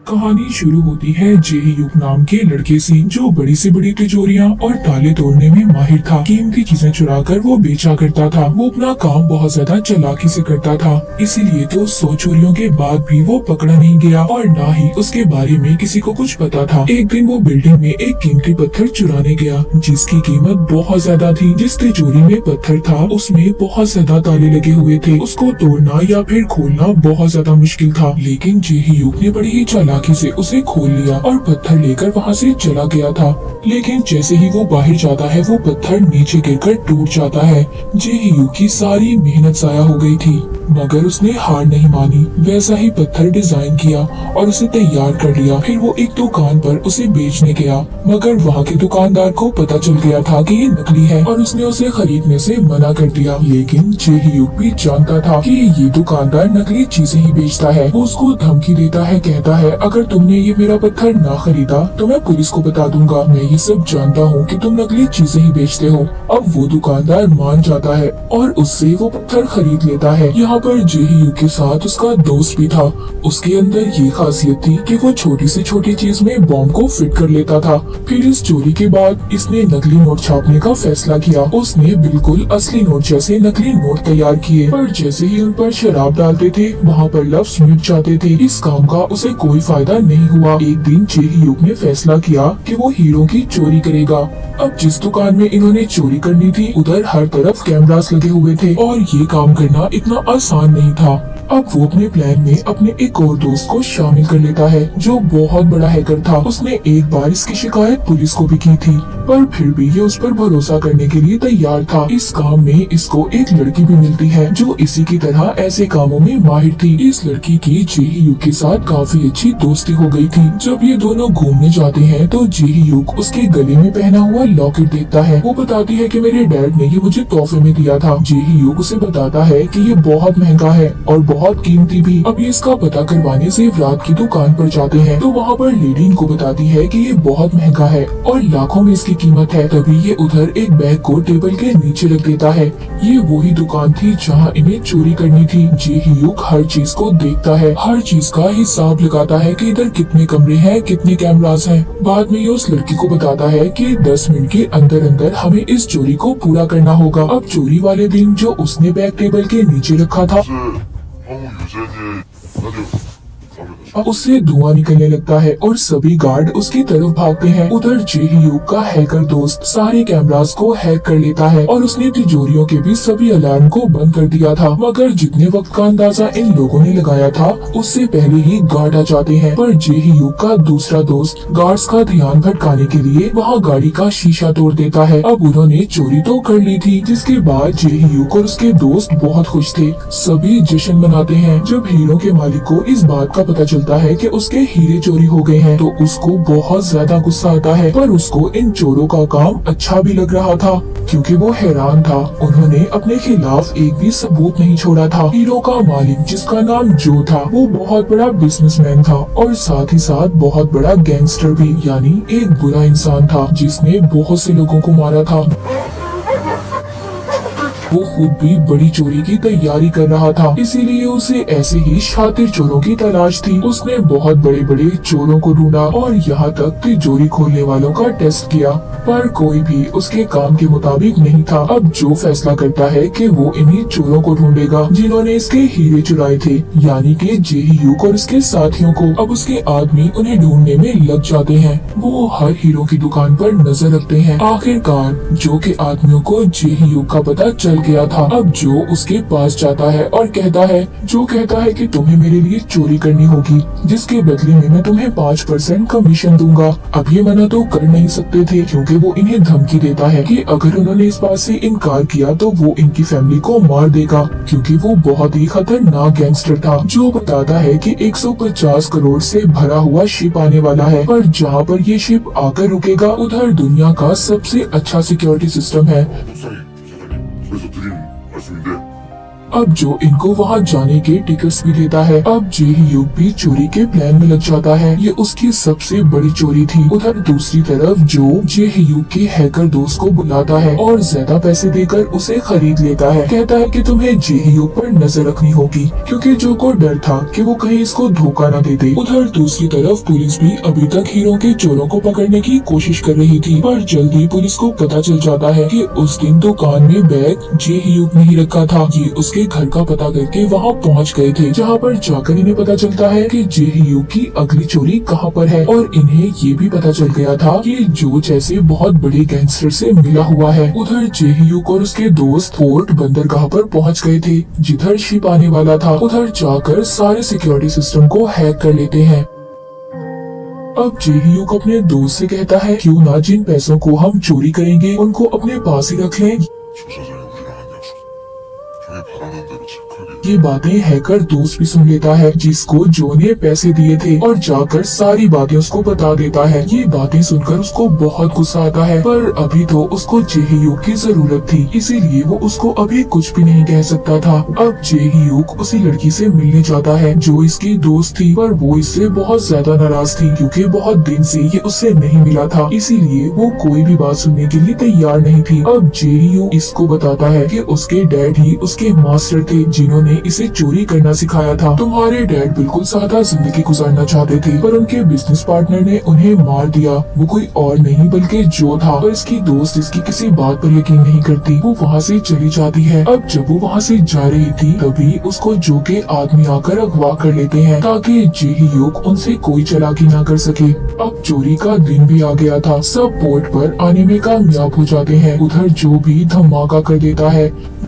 कहानी शुरू होती है जेही युग नाम के लड़के से, जो बड़ी से बड़ी तिजोरियां और ताले तोड़ने में माहिर था। कीमती चीजें चुराकर वो बेचा करता था। वो अपना काम बहुत ज्यादा चालाकी से करता था, इसीलिए तो 100 चोरियों के बाद भी वो पकड़ा नहीं गया और न ही उसके बारे में किसी को कुछ पता था। एक दिन वो बिल्डिंग में एक कीमती पत्थर चुराने गया, जिसकी कीमत बहुत ज्यादा थी। जिस तिजोरी में पत्थर था उसमें बहुत ज्यादा ताले लगे हुए थे। उसको तोड़ना या फिर खोलना बहुत ज्यादा मुश्किल था, लेकिन जेही युग ने बड़ी ही चालाकी से उसे खोल लिया और पत्थर लेकर वहाँ से चला गया था। लेकिन जैसे ही वो बाहर जाता है वो पत्थर नीचे गिरकर टूट जाता है। जेही युग की सारी मेहनत जाया हो गई थी, मगर उसने हार नहीं मानी। वैसा ही पत्थर डिजाइन किया और उसे तैयार कर लिया। फिर वो एक दुकान पर उसे बेचने गया, मगर वहाँ के दुकानदार को पता चल गया था कि ये नकली है और उसने उसे खरीदने से मना कर दिया। लेकिन जेही युग भी जानता था कि ये दुकानदार नकली चीजें ही बेचता है। वो उसको धमकी देता है, कहता है अगर तुमने ये मेरा पत्थर ना खरीदा तो मैं पुलिस को बता दूंगा। मैं ये सब जानता हूँ कि तुम नकली चीजें ही बेचते हो। अब वो दुकानदार मान जाता है और उससे वो पत्थर खरीद लेता है। यहाँ पर जेही युग के साथ उसका दोस्त भी था। उसके अंदर ये खासियत थी कि वो छोटी से छोटी चीज में बॉम्ब को फिट कर लेता था। फिर इस चोरी के बाद इसने नकली नोट छापने का फैसला किया। उसने बिल्कुल असली नोट जैसे नकली नोट तैयार किए, पर जैसे ही उन पर शराब डालते थे वहाँ पर लफ्ज मिट जाते थे। इस काम का उसे कोई फायदा नहीं हुआ। एक दिन जेही युग ने फैसला किया कि वो हीरो की चोरी करेगा। अब जिस दुकान में इन्होंने चोरी करनी थी उधर हर तरफ कैमरास लगे हुए थे और ये काम करना इतना आसान नहीं था। अब वो अपने प्लान में अपने एक और दोस्त को शामिल कर लेता है, जो बहुत बड़ा हैकर था। उसने एक बार इसकी शिकायत पुलिस को भी की थी, पर फिर भी ये उस पर भरोसा करने के लिए तैयार था। इस काम में इसको एक लड़की भी मिलती है, जो इसी की तरह ऐसे कामों में माहिर थी। इस लड़की की जेही युग के साथ काफी अच्छी दोस्ती हो गई थी। जब ये दोनों घूमने जाते हैं तो जेही युग उसके गले में पहना हुआ लॉकेट देखता है। वो बताती है कि मेरे डैड ने ये मुझे तोहफे में दिया था। जेही युग उसे बताता है कि ये बहुत महंगा है और बहुत कीमती भी। अब ये इसका पता करवाने जेवरात की दुकान पर जाते हैं तो वहाँ पर लेडी इनको बताती है कि ये बहुत महंगा है और लाखों में इसकी कीमत है। तभी ये उधर एक बैग को टेबल के नीचे रख देता है। ये वही दुकान थी जहाँ इन्हें चोरी करनी थी। जेही युग हर चीज को देखता है, हर चीज का हिसाब लगाता है कि इधर कितने कमरे हैं, कितने कैमरास हैं। बाद में ये उस लड़की को बताता है कि 10 मिनट के अंदर अंदर हमें इस चोरी को पूरा करना होगा। अब चोरी वाले दिन जो उसने बैग टेबल के नीचे रखा था अब उससे धुआं निकलने लगता है और सभी गार्ड उसकी तरफ भागते हैं। उधर जेही युग का हैकर दोस्त सारे कैमरास को हैक कर लेता है और उसने तिजोरियों के भी सभी अलार्म को बंद कर दिया था। मगर जितने वक्त का अंदाजा इन लोगों ने लगाया था उससे पहले ही गार्ड आ जाते हैं। पर जेही युग का दूसरा दोस्त गार्ड्स का ध्यान भटकाने के लिए वहाँ गाड़ी का शीशा तोड़ देता है। अब उन्होंने चोरी तो कर ली थी, जिसके बाद जेही युग और उसके दोस्त बहुत खुश थे। सभी जश्न मनाते हैं। जब हीरो के मालिक को इस बात का पता चलता है कि उसके हीरे चोरी हो गए हैं तो उसको बहुत ज्यादा गुस्सा आता है। पर उसको इन चोरों का काम अच्छा भी लग रहा था, क्योंकि वो हैरान था। उन्होंने अपने खिलाफ एक भी सबूत नहीं छोड़ा था। हीरो का मालिक, जिसका नाम जो था, वो बहुत बड़ा बिजनेसमैन था और साथ ही साथ बहुत बड़ा गैंगस्टर भी, यानी एक बुरा इंसान था जिसने बहुत से लोगों को मारा था। वो खुद भी बड़ी चोरी की तैयारी कर रहा था, इसीलिए उसे ऐसे ही शातिर चोरों की तलाश थी। उसने बहुत बड़े बड़े चोरों को ढूंढा और यहाँ तक तिजोरी खोलने वालों का टेस्ट किया, पर कोई भी उसके काम के मुताबिक नहीं था। अब जो फैसला करता है कि वो इन्हीं चोरों को ढूंढेगा जिन्होंने इसके हीरे चुराए थे, यानी कि जेही युग और उसके साथियों को। अब उसके आदमी उन्हें ढूंढने में लग जाते हैं। वो हर हीरो की दुकान पर नजर रखते हैं। आखिरकार जो के आदमियों को जेही युग का पता चल गया था। अब जो उसके पास जाता है और कहता है कि तुम्हें मेरे लिए चोरी करनी होगी, जिसके बदले में मैं तुम्हें 5% कमीशन दूंगा। अब ये मना तो कर नहीं सकते थे, क्योंकि वो इन्हें धमकी देता है कि अगर उन्होंने इस बात से इनकार किया तो वो इनकी फैमिली को मार देगा, क्योंकि वो बहुत ही खतरनाक गैंगस्टर था। जो बताता है कि 150 करोड़ से भरा हुआ शिप आने वाला है, पर जहाँ पर ये शिप आकर रुकेगा उधर दुनिया का सबसे अच्छा सिक्योरिटी सिस्टम है। 그래서 드린 말씀인데 अब जो इनको वहाँ जाने के टिकट्स भी देता है। अब जे-hyuk भी चोरी के प्लान में लग जाता है। ये उसकी सबसे बड़ी चोरी थी। उधर दूसरी तरफ जो जे-hyuk के हैकर दोस्त को बुलाता है और ज्यादा पैसे देकर उसे खरीद लेता है। कहता है कि तुम्हें जे-hyuk पर नजर रखनी होगी, क्योंकि जो को डर था कि वो कहीं इसको धोखा न दे दे। उधर दूसरी तरफ पुलिस भी अभी तक हीरो के चोरों को पकड़ने की कोशिश कर रही थी, पर जल्दी पुलिस को पता चल जाता है कि उस दिन दुकान में बैग जे-hyuk नहीं रखा था। ये उसके घर का पता करके वहाँ पहुँच गए थे, जहाँ पर जाकर इन्हें पता चलता है कि जे-hyuk की अगली चोरी कहाँ पर है। और इन्हें ये भी पता चल गया था कि जो जैसे बहुत बड़े गैंगस्टर से मिला हुआ है। उधर जे-hyuk और उसके दोस्त पोर्ट बंदरगाह पर पहुँच गए थे, जिधर शिप आने वाला था। उधर जाकर सारे सिक्योरिटी सिस्टम को हैक कर लेते हैं। अब जे-hyuk अपने दोस्त से कहता है, क्यों ना जिन पैसों को हम चोरी करेंगे उनको अपने पास ही रख लें। 조사장이 우리랑 한 약속. 형이 바라는 대로 착하게. ये बातें हैकर दोस्त भी सुन लेता है, जिसको जो ने पैसे दिए थे, और जाकर सारी बातें उसको बता देता है। ये बातें सुनकर उसको बहुत गुस्सा आता है, पर अभी तो उसको जे-hyuk की जरूरत थी, इसीलिए वो उसको अभी कुछ भी नहीं कह सकता था। अब जे-hyuk उसी लड़की से मिलने जाता है जो इसकी दोस्त थी, पर वो इससे बहुत ज्यादा नाराज थी, क्योंकि बहुत दिन से ये उससे नहीं मिला था, इसीलिए वो कोई भी बात सुनने के लिए तैयार नहीं थी। अब जे-hyuk इसको बताता है कि उसके डैड ही उसके मास्टर थे, जिन्होंने इसे चोरी करना सिखाया था। तुम्हारे डैड बिल्कुल सादा जिंदगी गुजारना चाहते थे, पर उनके बिजनेस पार्टनर ने उन्हें मार दिया। वो कोई और नहीं बल्कि जो था, और इसकी दोस्त इसकी किसी बात पर यकीन नहीं करती। वो वहाँ से चली जाती है। अब जब वो वहाँ से जा रही थी, तभी उसको जो के आदमी आकर अगवा कर लेते हैं, ताकि जे-hyuk उनसे कोई चालाकी ना कर सके। अब चोरी का दिन भी आ गया था। सब पोर्ट पर आने में कामयाब हो जाते हैं। उधर जो भी धमाका कर देता है।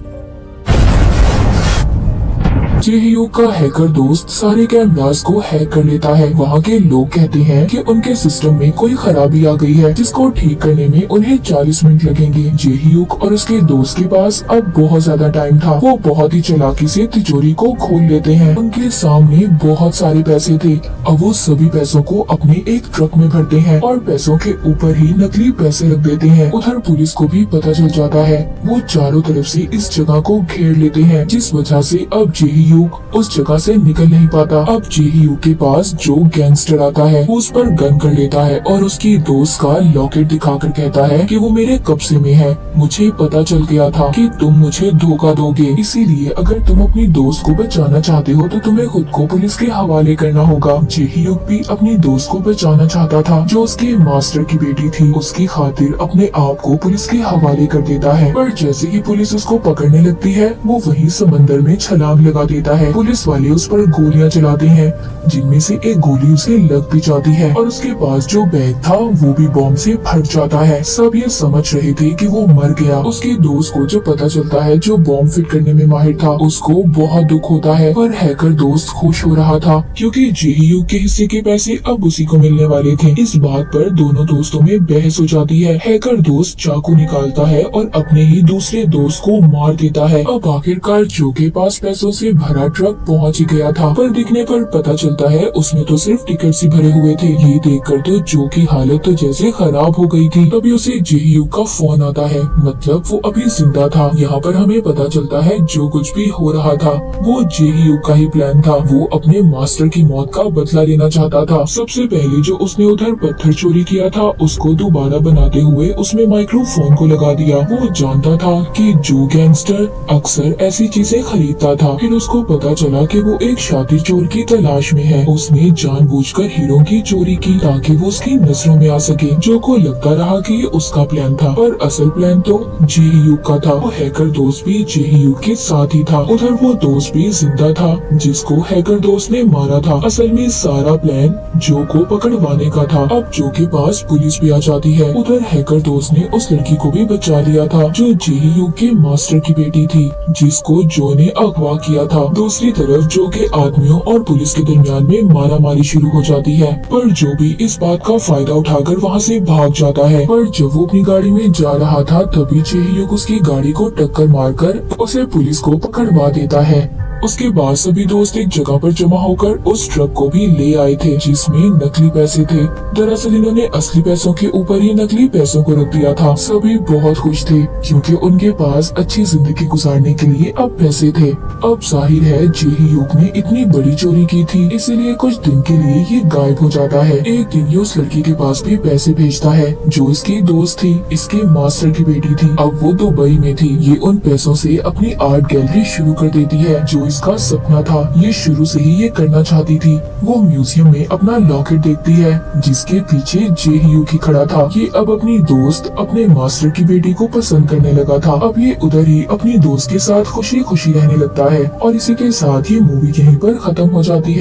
जे-hyuk का हैकर दोस्त सारे कैमरास को हैक कर लेता है। वहाँ के लोग कहते हैं कि उनके सिस्टम में कोई खराबी आ गई है, जिसको ठीक करने में उन्हें 40 मिनट लगेंगे। जे-hyuk और उसके दोस्त के पास अब बहुत ज्यादा टाइम था। वो बहुत ही चालाकी से तिजोरी को खोल लेते हैं। उनके सामने बहुत सारे पैसे थे। अब वो सभी पैसों को अपने एक ट्रक में भरते हैं और पैसों के ऊपर ही नकली पैसे रख देते हैं। उधर पुलिस को भी पता चल जाता है। वो चारों तरफ से इस जगह को घेर लेते हैं, जिस वजह से अब जे-hyuk उस जगह से निकल नहीं पाता। अब जे-hyuk के पास जो गैंगस्टर आता है, वो उस पर गन कर लेता है और उसकी दोस्त का लॉकेट दिखाकर कहता है कि वो मेरे कब्जे में है। मुझे पता चल गया था कि तुम मुझे धोखा दोगे, इसीलिए अगर तुम अपनी दोस्त को बचाना चाहते हो तो तुम्हें खुद को पुलिस के हवाले करना होगा। जे-hyuk भी अपनी दोस्त को बचाना चाहता था, जो उसके मास्टर की बेटी थी। उसकी खातिर अपने आप को पुलिस के हवाले कर देता है, पर जैसे ही पुलिस उसको पकड़ने लगती है, वो वही समंदर में छलांग लगा देता है। पुलिस वाले उस पर गोलियां चलाते हैं, जिनमें से एक गोली उसे लग भी जाती है और उसके पास जो बैग था वो भी बॉम्ब से फट जाता है। सब ये समझ रहे थे कि वो मर गया। उसके दोस्त को जब पता चलता है, जो बॉम्ब फिट करने में माहिर था, उसको बहुत दुख होता है, पर हैकर दोस्त खुश हो रहा था, क्योंकि जे-hyuk के हिस्से के पैसे अब उसी को मिलने वाले थे। इस बात पर दोनों दोस्तों में बहस हो जाती है। हैकर दोस्त चाकू निकालता है और अपने ही दूसरे दोस्त को मार देता है। अब आखिरकार जो के पास पैसों से भरा ट्रक पहुंच ही गया था, पर दिखने पर पता चलता है उसमें तो सिर्फ टिकट ही भरे हुए थे। ये देखकर तो जो की हालत तो जैसे खराब हो गई थी। तभी उसे जे-hyuk का फोन आता है, मतलब वो अभी जिंदा था। यहाँ पर हमें पता चलता है जो कुछ भी हो रहा था वो जे-hyuk का ही प्लान था। वो अपने मास्टर की मौत का बदला लेना चाहता था। सबसे पहले जो उसने उधर पत्थर चोरी किया था, उसको दोबारा बनाते हुए उसमें माइक्रोफोन को लगा दिया। वो जानता था कि जो गैंगस्टर अक्सर ऐसी चीजें खरीदता था। फिर उसको पता चला कि वो एक शातिर चोर की तलाश में है। उसने जानबूझकर हीरो की चोरी की ताकि वो उसकी नजरों में आ सके। जो को लगता रहा कि ये उसका प्लान था, पर असल प्लान तो जे-hyuk का था। वो हैकर दोस्त भी जे-hyuk के साथ ही था। उधर वो दोस्त भी जिंदा था, जिसको हैकर दोस्त ने मारा था। असल में सारा प्लान जो को पकड़वाने का था। अब जो के पास पुलिस भी आ जाती है। उधर हैकर दोस्त ने उस लड़की को भी बचा लिया था, जो जे-hyuk के मास्टर की बेटी थी, जिसको जो ने अगवा किया था। दूसरी तरफ जो के आदमियों और पुलिस के दरमियान में मारामारी शुरू हो जाती है, पर जो भी इस बात का फायदा उठाकर वहाँ से भाग जाता है। पर जब वो अपनी गाड़ी में जा रहा था, तभी जे-hyuk उसकी गाड़ी को टक्कर मारकर उसे पुलिस को पकड़वा देता है। उसके बाद सभी दोस्त एक जगह पर जमा होकर उस ट्रक को भी ले आए थे जिसमें नकली पैसे थे। दरअसल इन्होंने असली पैसों के ऊपर ही नकली पैसों को रख दिया था। सभी बहुत खुश थे क्योंकि उनके पास अच्छी जिंदगी गुजारने के लिए अब पैसे थे। अब जाहिर है जे-ही-यूक ने इतनी बड़ी चोरी की थी, इसीलिए कुछ दिन के लिए ये गायब हो जाता है। एक दिन ये उस लड़की के पास भी पैसे भेजता है जो इसकी दोस्त थी, इसके मास्टर की बेटी थी। अब वो दुबई में थी। ये उन पैसों से अपनी आर्ट गैलरी शुरू कर देती है जो इसका सपना था। ये शुरू से ही ये करना चाहती थी। वो म्यूजियम में अपना लॉकेट देखती है जिसके पीछे जे-ही-यूक ही खड़ा था। ये अब अपनी दोस्त अपने मास्टर की बेटी को पसंद करने लगा था। अब ये उधर ही अपनी दोस्त के साथ खुशी खुशी रहने लगता है और इसी के साथ ये मूवी यहीं पर खत्म हो जाती है।